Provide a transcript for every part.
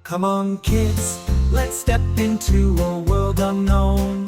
Come on, kids, let's step into a world unknown.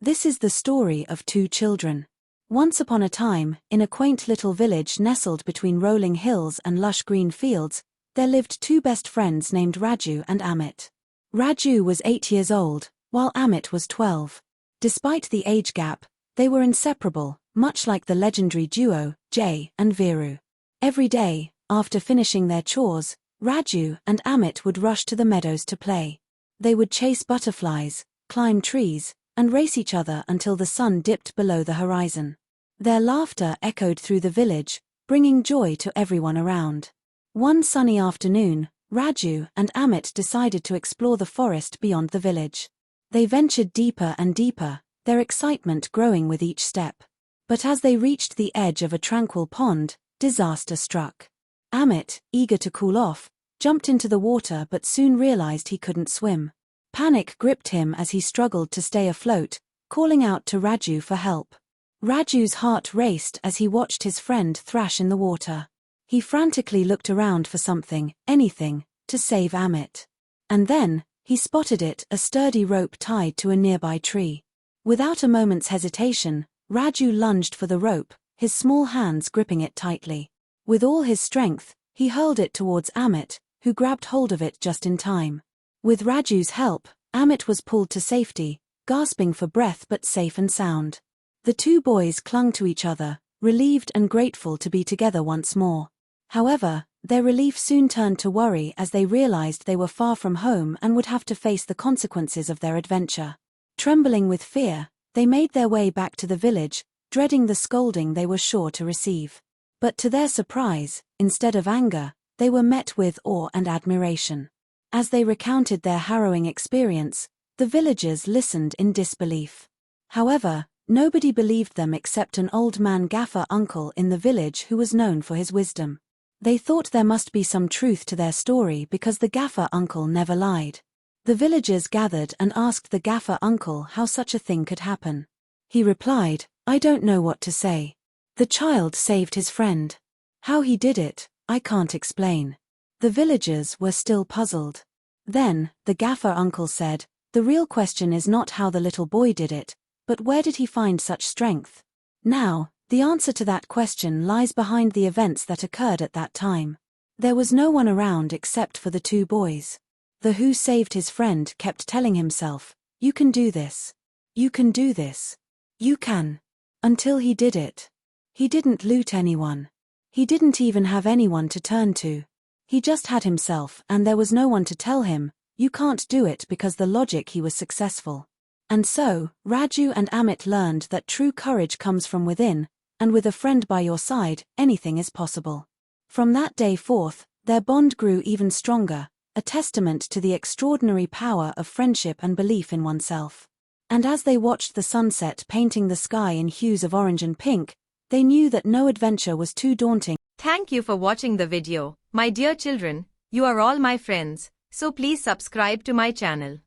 This is the story of two children. Once upon a time, in a quaint little village nestled between rolling hills and lush green fields, there lived two best friends named Raju and Amit. Raju was 8 years old, while Amit was 12. Despite the age gap, they were inseparable, much like the legendary duo, Jay and Veeru. Every day, after finishing their chores, Raju and Amit would rush to the meadows to play. They would chase butterflies, climb trees, and race each other until the sun dipped below the horizon. Their laughter echoed through the village, bringing joy to everyone around. One sunny afternoon, Raju and Amit decided to explore the forest beyond the village. They ventured deeper and deeper, their excitement growing with each step. But as they reached the edge of a tranquil pond, disaster struck. Amit, eager to cool off, jumped into the water but soon realized he couldn't swim. Panic gripped him as he struggled to stay afloat, calling out to Raju for help. Raju's heart raced as he watched his friend thrash in the water. He frantically looked around for something, anything, to save Amit. And then, he spotted it, a sturdy rope tied to a nearby tree. Without a moment's hesitation, Raju lunged for the rope, his small hands gripping it tightly. With all his strength, he hurled it towards Amit, who grabbed hold of it just in time. With Raju's help, Amit was pulled to safety, gasping for breath but safe and sound. The two boys clung to each other, relieved and grateful to be together once more. However, their relief soon turned to worry as they realized they were far from home and would have to face the consequences of their adventure. Trembling with fear, they made their way back to the village, dreading the scolding they were sure to receive. But to their surprise, instead of anger, they were met with awe and admiration. As they recounted their harrowing experience, the villagers listened in disbelief. However, nobody believed them except an old man gaffer uncle in the village who was known for his wisdom. They thought there must be some truth to their story because the gaffer uncle never lied. The villagers gathered and asked the gaffer uncle how such a thing could happen. He replied, "I don't know what to say. The child saved his friend. How he did it, I can't explain." The villagers were still puzzled. Then, the gaffer uncle said, "The real question is not how the little boy did it, but where did he find such strength? Now, the answer to that question lies behind the events that occurred at that time. There was no one around except for the two boys. The who saved his friend kept telling himself, 'You can do this. You can do this. You can.' Until he did it. He didn't loot anyone. He didn't even have anyone to turn to. He just had himself and there was no one to tell him, 'You can't do it,' because the logic he was successful." And so, Raju and Amit learned that true courage comes from within, and with a friend by your side, anything is possible. From that day forth, their bond grew even stronger, a testament to the extraordinary power of friendship and belief in oneself. And as they watched the sunset painting the sky in hues of orange and pink, they knew that no adventure was too daunting. Thank you for watching the video. My dear children, you are all my friends, so please subscribe to my channel.